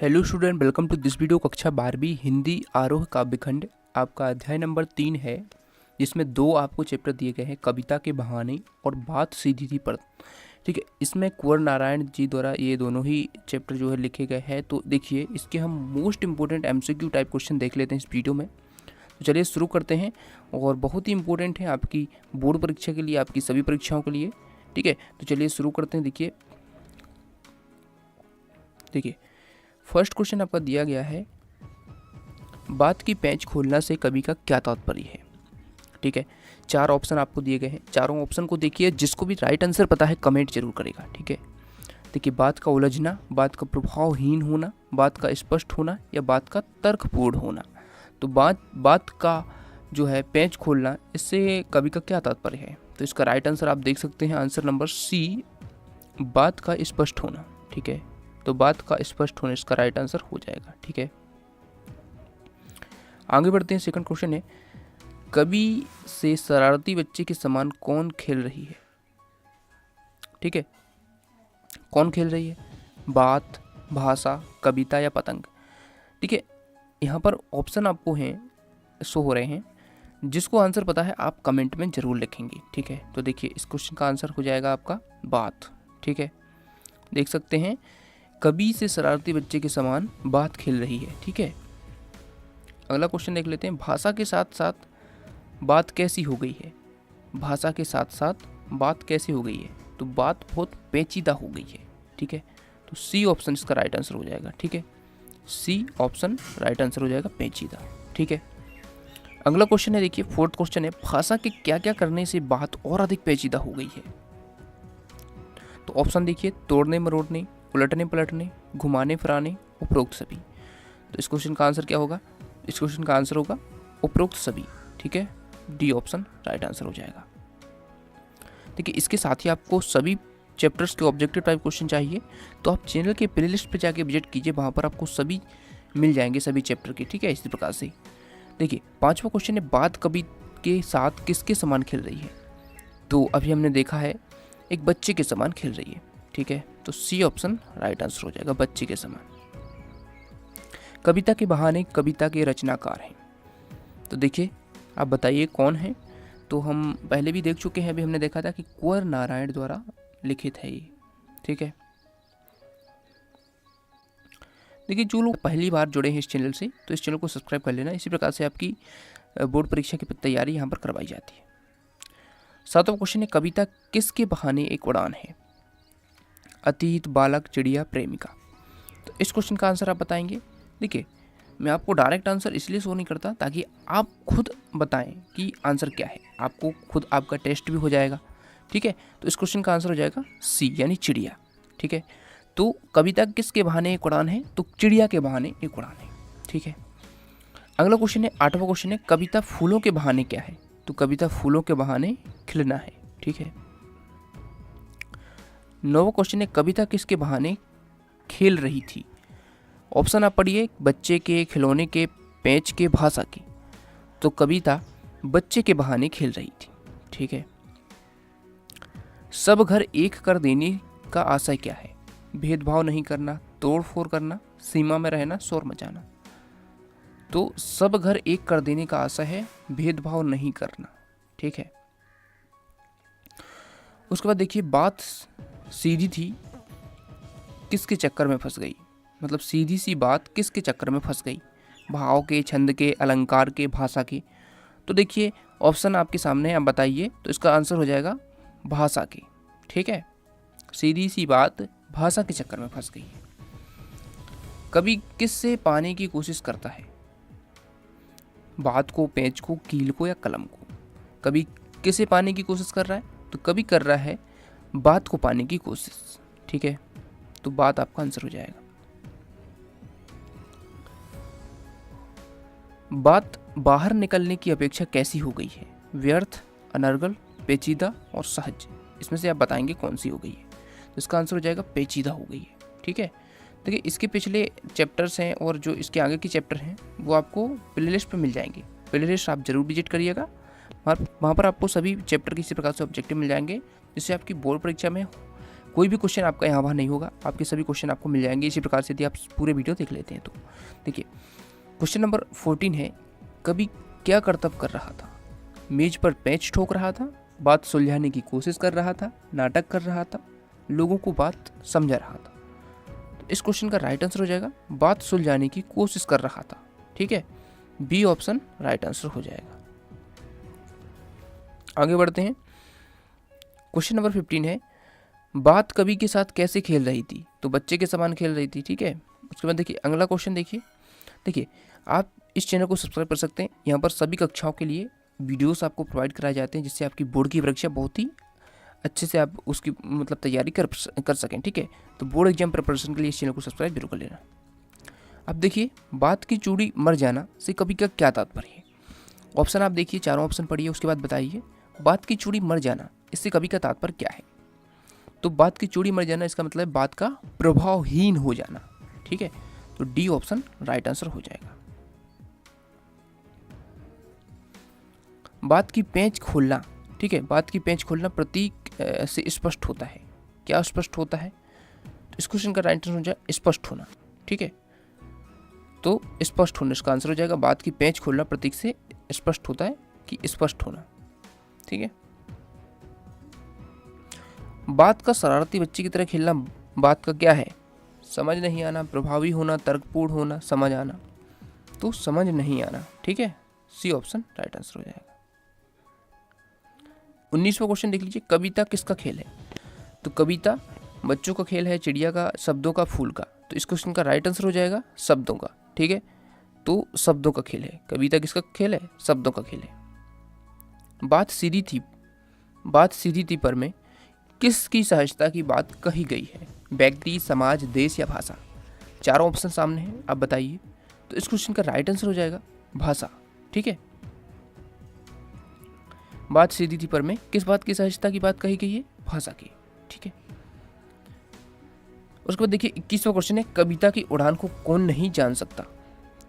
Hello student, welcome to this video. कक्षा 12वीं हिंदी आरोह काव्यखंड आपका अध्याय नंबर 3 है, जिसमें दो आपको चैप्टर दिए गए हैं, कविता के बहाने और बात सीधी थी पर। ठीक है, इसमें कुंवर नारायण जी द्वारा ये दोनों ही चैप्टर जो है लिखे गए हैं। तो देखिए, इसके हम most important MCQ type question देख लेते हैं इस वीडियो में। तो चलिए शुरू करते हैं, और बहुत ही इंपॉर्टेंट है आपकी बोर्ड परीक्षा के लिए, आपकी सभी परीक्षाओं के लिए। ठीक है, तो चलिए शुरू करते हैं। देखिए फर्स्ट क्वेश्चन आपका दिया गया है, बात की पेंच खोलना से कवि का क्या तात्पर्य है। ठीक है, चार ऑप्शन आपको दिए गए हैं, चारों ऑप्शन को देखिए, जिसको भी राइट आंसर पता है कमेंट जरूर करेगा। ठीक है, देखिए, बात का उलझना, बात का प्रभावहीन होना, बात का स्पष्ट होना या बात का तर्कपूर्ण होना। तो बात का जो है पेंच खोलना, इससे कवि का क्या तात्पर्य है। तो इसका राइट आंसर आप देख सकते हैं, आंसर नंबर सी, बात का स्पष्ट होना। ठीक है, तो बात का स्पष्ट होने इसका राइट आंसर हो जाएगा। ठीक है, आगे बढ़ते हैं। सेकंड क्वेश्चन है, कवि से शरारती बच्चे के समान कौन खेल रही है। ठीक है, कौन खेल रही है, बात, भाषा, कविता या पतंग। ठीक है, यहाँ पर ऑप्शन आपको हैं, शो हो रहे हैं, जिसको आंसर पता है आप कमेंट में जरूर लिखेंगे। ठीक है, तो देखिए इस क्वेश्चन का आंसर हो जाएगा आपका बात। ठीक है, देख सकते हैं, कवि से शरारती बच्चे के समान बात खेल रही है। ठीक है, अगला क्वेश्चन देख लेते हैं, भाषा के साथ साथ बात कैसी हो गई है। भाषा के साथ साथ बात कैसी हो गई है, तो बात बहुत पेचीदा हो गई है। ठीक है, तो सी ऑप्शन इसका राइट आंसर हो जाएगा। ठीक है, सी ऑप्शन राइट आंसर हो जाएगा, पेचीदा। ठीक है, अगला क्वेश्चन है, देखिए फोर्थ क्वेश्चन है, भाषा के क्या क्या करने से बात और अधिक पेचीदा हो गई है। तो ऑप्शन देखिए, तोड़ने मरोड़ने, उलटने पलटने, घुमाने फिराने, उपरोक्त सभी। तो इस क्वेश्चन का आंसर क्या होगा, इस क्वेश्चन का आंसर होगा उपरोक्त सभी। ठीक है, डी ऑप्शन राइट आंसर हो जाएगा। देखिए, इसके साथ ही आपको सभी चैप्टर्स के ऑब्जेक्टिव टाइप क्वेश्चन चाहिए तो आप चैनल के प्लेलिस्ट पे जाके विजिट कीजिए, वहाँ पर आपको सभी मिल जाएंगे, सभी चैप्टर के। ठीक है, इसी प्रकार से देखिए पांचवा क्वेश्चन है, बात कवि के साथ किसके समान खेल रही है। तो अभी हमने देखा है एक बच्चे के समान खेल रही है। ठीक है, तो सी ऑप्शन राइट आंसर हो जाएगा, बच्चे के समान। कविता के बहाने कविता के रचनाकार हैं। तो देखिए आप बताइए कौन है। तो हम पहले भी देख चुके हैं, अभी हमने देखा था कि कुंवर नारायण द्वारा लिखित है ये। ठीक है, देखिए जो लोग पहली बार जुड़े हैं इस चैनल से, तो इस चैनल को सब्सक्राइब कर लेना। इसी प्रकार से आपकी बोर्ड परीक्षा की तैयारी यहाँ पर करवाई जाती है। सातवां क्वेश्चन है, कविता किसके बहाने एक उड़ान है। अतीत, बालक, चिड़िया, प्रेमिका। तो इस क्वेश्चन का आंसर आप बताएंगे। देखिए, मैं आपको डायरेक्ट आंसर इसलिए शो नहीं करता ताकि आप खुद बताएं कि आंसर क्या है, आपको खुद आपका टेस्ट भी हो जाएगा। ठीक है, तो इस क्वेश्चन का आंसर हो जाएगा सी, यानी चिड़िया। ठीक है, तो कविता किसके बहाने एक उड़ान है, तो चिड़िया के बहाने एक उड़ान है। ठीक है, अगला क्वेश्चन है, आठवां क्वेश्चन है, कविता फूलों के बहाने क्या है। तो कविता फूलों के बहाने खिलना है। ठीक है, नौवां क्वेश्चन है, कविता किसके बहाने खेल रही थी। ऑप्शन आप पढ़िए, बच्चे के, खिलौने के, पेंच के, भाषा की। तो कविता बच्चे के बहाने खेल रही थी। ठीक है, सब घर एक कर देने का आशय क्या है। भेदभाव नहीं करना, तोड़ फोड़ करना, सीमा में रहना, शोर मचाना। तो सब घर एक कर देने का आशय है, भेदभाव नहीं करना। ठीक है, उसके बाद देखिए, बात सीधी थी, किसके चक्कर में फंस गई। मतलब सीधी सी बात किसके चक्कर में फंस गई, भाव के, छंद के, अलंकार के, भाषा के। तो देखिए ऑप्शन आपके सामने है, आप बताइए। तो इसका आंसर हो जाएगा भाषा के। ठीक है, सीधी सी बात भाषा के चक्कर में फंस गई है। कवि किससे पाने की कोशिश करता है। बात को, पेंच को, कील को या कलम को। कवि किसे पाने की कोशिश कर रहा है, तो कवि कर रहा है बात को पाने की कोशिश। ठीक है, तो बात आपका आंसर हो जाएगा। बात बाहर निकलने की अपेक्षा कैसी हो गई है। व्यर्थ, अनर्गल, पेचीदा और सहज। इसमें से आप बताएंगे कौन सी हो गई है। तो इसका आंसर हो जाएगा पेचीदा हो गई है। ठीक है, देखिए इसके पिछले चैप्टर्स हैं और जो इसके आगे के चैप्टर हैं वो आपको प्लेलिस्ट पे मिल जाएंगे। प्लेलिस्ट आप जरूर विजिट करिएगा, वहाँ पर आपको सभी चैप्टर किसी प्रकार से ऑब्जेक्टिव मिल जाएंगे, जिससे आपकी बोर्ड परीक्षा में कोई भी क्वेश्चन आपका यहाँ वहाँ नहीं होगा, आपके सभी क्वेश्चन आपको मिल जाएंगे इसी प्रकार से यदि आप पूरे वीडियो देख लेते हैं तो। देखिए क्वेश्चन नंबर 14 है, कवि क्या कर्तव्य कर रहा था? मेज पर पेंच ठोक रहा था, बात सुलझाने की कोशिश कर रहा था, नाटक कर रहा था, लोगों को बात समझा रहा था। तो इस क्वेश्चन का राइट आंसर हो जाएगा बात सुलझाने की कोशिश कर रहा था। ठीक है, बी ऑप्शन राइट आंसर हो जाएगा। आगे बढ़ते हैं। क्वेश्चन नंबर 15 है, बात कवि के साथ कैसे खेल रही थी? तो बच्चे के समान खेल रही थी। ठीक है, उसके बाद देखिए अगला क्वेश्चन देखिए आप इस चैनल को सब्सक्राइब कर सकते हैं। यहाँ पर सभी कक्षाओं के लिए वीडियोस आपको प्रोवाइड कराए जाते हैं जिससे आपकी बोर्ड की परीक्षा बहुत ही अच्छे से आप उसकी मतलब तैयारी कर सकें। ठीक है, तो बोर्ड एग्जाम प्रिपरेशन के लिए इस चैनल को सब्सक्राइब जरूर कर लेना। अब देखिए बात की चूड़ी मर जाना से कवि का क्या तात्पर्य है? ऑप्शन आप देखिए, चारों ऑप्शन पढ़िए, उसके बाद बताइए बात की चूड़ी मर जाना इससे कवि का तात्पर्य क्या है? तो बात की चूड़ी मर जाना इसका मतलब है बात का प्रभावहीन हो जाना। ठीक है, तो डी ऑप्शन राइट आंसर हो जाएगा। बात की पेंच खोलना, ठीक है, बात की पेंच खोलना प्रतीक से स्पष्ट होता है। क्या स्पष्ट होता है? तो इस क्वेश्चन का राइट आंसर हो जाएगा स्पष्ट होना। ठीक है, तो स्पष्ट होना इसका आंसर हो जाएगा। बात की पेंच खोलना प्रतीक से स्पष्ट होता है कि स्पष्ट होना। ठीक है, बात का शरारती बच्चे की तरह खेलना बात का क्या है? समझ नहीं आना, प्रभावी होना, तर्कपूर्ण होना, समझ आना। तो समझ नहीं आना। ठीक है, सी ऑप्शन राइट आंसर हो जाएगा। 19वां क्वेश्चन देख लीजिए, कविता किसका खेल है? तो कविता बच्चों का खेल है, चिड़िया का, शब्दों का, फूल का। तो इस क्वेश्चन का राइट आंसर हो जाएगा शब्दों का। ठीक है, तो शब्दों का खेल है। कविता किसका खेल है? शब्दों का खेल है। बात सीधी थी पर में किसकी सहजता की बात कही गई है? व्यक्ति, समाज, देश या भाषा? चारों ऑप्शन सामने हैं, आप बताइए। तो इस क्वेश्चन का राइट आंसर हो जाएगा भाषा। ठीक है, बात सीधी थी पर में किस बात की सहजता की बात कही गई है? भाषा की। ठीक है, उसके बाद देखिए 21वां क्वेश्चन है, कविता की उड़ान को कौन नहीं जान सकता?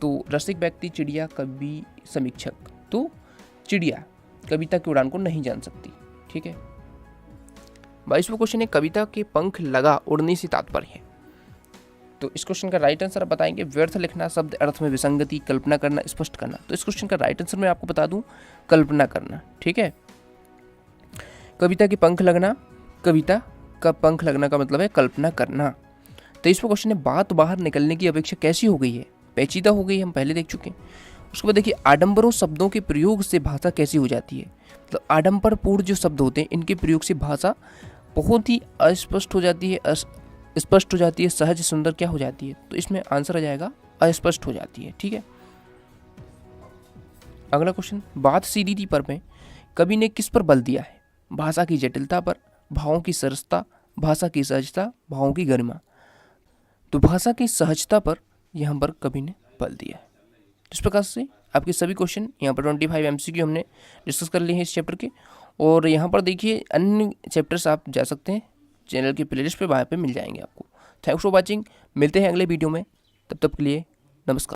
तो रसिक व्यक्ति, चिड़िया, कवि, समीक्षक। तो चिड़िया कविता की उड़ान को नहीं जान सकती। ठीक है, 22वां क्वेश्चन है, कविता के पंख लगा उड़ने से तात्पर्य है। तो इस क्वेश्चन का राइट आंसर आप बताएंगे। व्यर्थ लिखना, शब्द अर्थ में विसंगति, कल्पना करना, स्पष्ट करना। तो इस क्वेश्चन का राइट आंसर मैं आपको बता दूं, कल्पना करना। ठीक है, कविता के पंख लगना, कविता का पंख लगना का मतलब है कल्पना करना। 23वां क्वेश्चन है, बात बाहर निकलने की अपेक्षा कैसी हो गई है? पेचीदा हो गई है, हम पहले देख चुके हैं। उसके बाद देखिए आडंबरों शब्दों के प्रयोग से भाषा कैसी हो जाती है? मतलब आडंबरपूर्ण जो शब्द होते हैं इनके प्रयोग से भाषा बहुत ही अस्पष्ट हो जाती है, स्पष्ट हो जाती है, सहज सुंदर क्या हो जाती है? तो इसमें आंसर आ जाएगा अस्पष्ट हो जाती है। ठीक है, अगला क्वेश्चन, बात सीधी थी पर में कवि ने किस पर बल दिया है? भाषा की जटिलता पर, भावों की सरसता, भाषा की सहजता, भावों की गरिमा। तो भाषा की सहजता पर यहाँ पर कवि ने बल दिया है। इस प्रकार से आपके सभी क्वेश्चन यहाँ पर 25 MCQ हमने डिस्कस कर लिए हैं इस चैप्टर के। और यहाँ पर देखिए अन्य चैप्टर्स आप जा सकते हैं चैनल की प्लेलिस्ट पे, वहाँ पे मिल जाएंगे आपको। थैंक्स फॉर वॉचिंग, मिलते हैं अगले वीडियो में, तब तक के लिए नमस्कार।